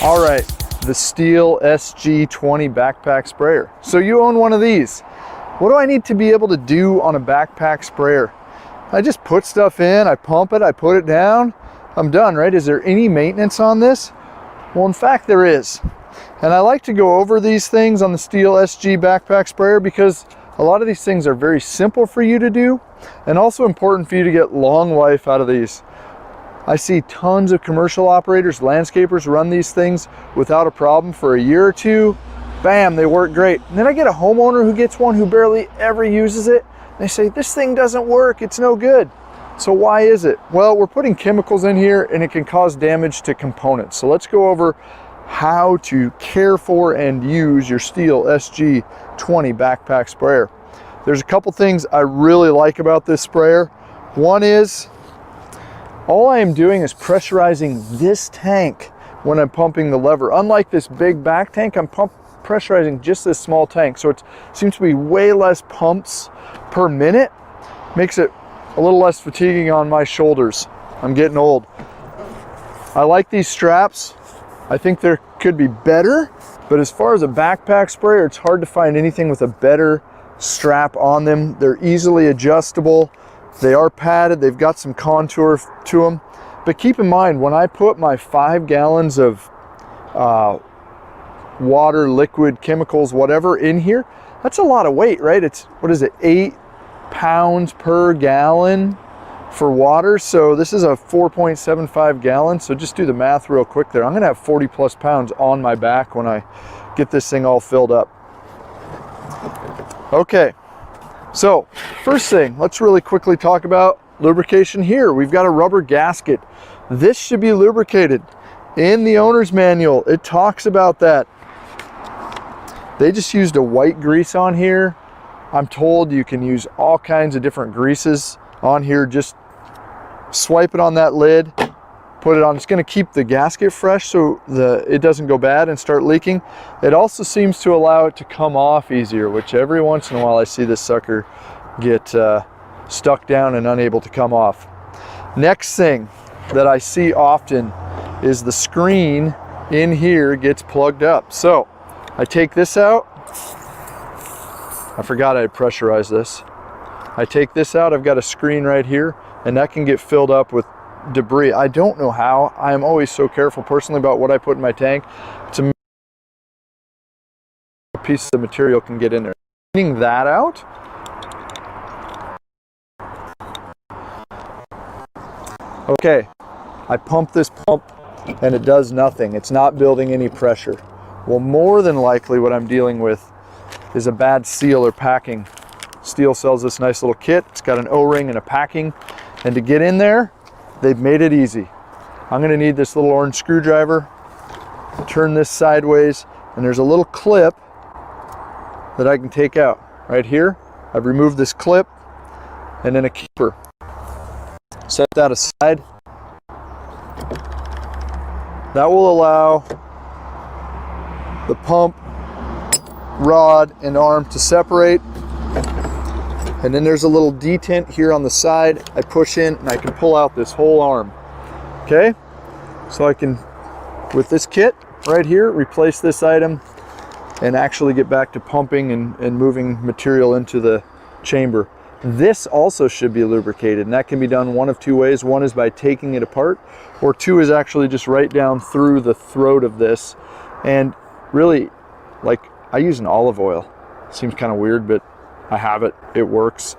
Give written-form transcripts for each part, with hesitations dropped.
All right, the STIHL SG 20 backpack sprayer. So you own one of these. What do I need to be able to do on a backpack sprayer? I just put stuff in, I pump it, I put it down, I'm done, right? Is there any maintenance on this? Well, in fact, there is. And I like to go over these things on the STIHL SG backpack sprayer because a lot of these things are very simple for you to do and also important for you to get long life out of these. I see tons of commercial operators, landscapers run these things without a problem for a year or two. Bam, they work great. And then I get a homeowner who gets one who barely ever uses it. They say, this thing doesn't work, it's no good. So why is it? Well, we're putting chemicals in here and it can cause damage to components. So let's go over how to care for and use your STIHL SG 20 backpack sprayer. There's a couple things I really like about this sprayer. One is, all I am doing is pressurizing this tank when I'm pumping the lever. Unlike this big back tank, I'm pressurizing just this small tank. So it seems to be way less pumps per minute. Makes it a little less fatiguing on my shoulders. I'm getting old. I like these straps. I think there could be better, but as far as a backpack sprayer, it's hard to find anything with a better strap on them. They're easily adjustable. They are padded, they've got some contour to them. But keep in mind, when I put my 5 gallons of water, liquid, chemicals, whatever in here, that's a lot of weight, right? It's, what is it, 8 pounds per gallon for water. So this is a 4.75 gallons. So just do the math real quick there. I'm gonna have 40 plus pounds on my back when I get this thing all filled up. Okay. So first thing, let's really quickly talk about lubrication here. We've got a rubber gasket. This should be lubricated. In the owner's manual, it talks about that. They just used a white grease on here. I'm told you can use all kinds of different greases on here. Just swipe it on that lid, put it on. It's gonna keep the gasket fresh so it doesn't go bad and start leaking. It also seems to allow it to come off easier, which every once in a while I see this sucker get stuck down and unable to come off. Next thing that I see often is the screen in here gets plugged up. So I take this out. I forgot I had pressurized this. I take this out, I've got a screen right here, and that can get filled up with debris. I don't know how. I am always so careful personally about what I put in my tank. A piece of material can get in there. Cleaning that out. Okay, I pump this pump and it does nothing. It's not building any pressure. Well, more than likely what I'm dealing with is a bad seal or packing. STIHL sells this nice little kit. It's got an O-ring and a packing, and to get in there, they've made it easy. I'm gonna need this little orange screwdriver, turn this sideways, and there's a little clip that I can take out. Right here, I've removed this clip, and then a keeper. Set that aside. That will allow the pump, rod, and arm to separate. And then there's a little detent here on the side. I push in and I can pull out this whole arm. Okay? So I can, with this kit right here, replace this item and actually get back to pumping and moving material into the chamber. This also should be lubricated, and that can be done one of two ways. One is by taking it apart, or two is actually just right down through the throat of this. And really, like, I use an olive oil. Seems kind of weird, but I have it, it works,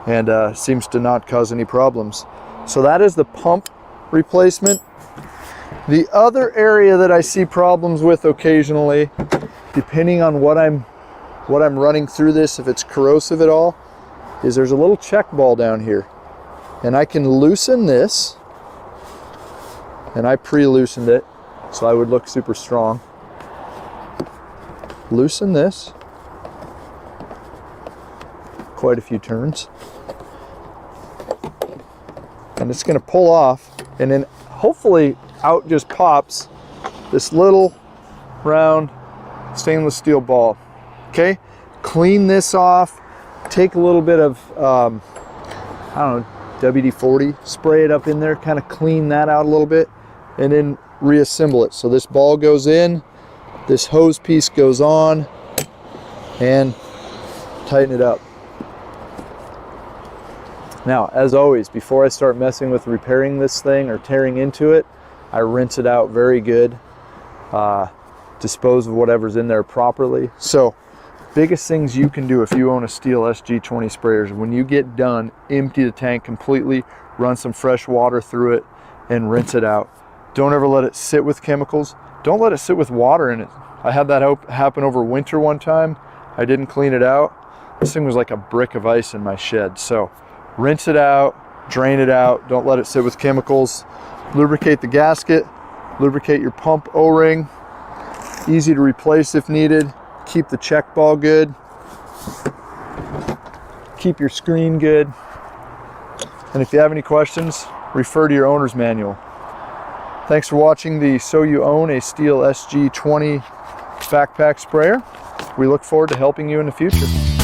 and seems to not cause any problems. So that is the pump replacement. The other area that I see problems with occasionally, depending on what I'm running through this, if it's corrosive at all, is there's a little check ball down here. And I can loosen this, and I pre-loosened it, so I would look super strong. Loosen this. Quite a few turns, and it's going to pull off, and then hopefully out just pops this little round stainless steel ball. Okay, clean this off, take a little bit of I don't know, WD-40, spray it up in there, kind of clean that out a little bit, and then reassemble it. So this ball goes in, this hose piece goes on, and tighten it up. Now, as always, before I start messing with repairing this thing or tearing into it, I rinse it out very good, dispose of whatever's in there properly. So, biggest things you can do if you own a STIHL SG 20 sprayers, when you get done, empty the tank completely, run some fresh water through it, and rinse it out. Don't ever let it sit with chemicals. Don't let it sit with water in it. I had that happen over winter one time. I didn't clean it out. This thing was like a brick of ice in my shed. So rinse it out, drain it out. Don't let it sit with chemicals. Lubricate the gasket, lubricate your pump O-ring. Easy to replace if needed. Keep the check ball good. Keep your screen good. And if you have any questions, refer to your owner's manual. Thanks for watching the So You Own a STIHL SG 20 backpack sprayer. We look forward to helping you in the future.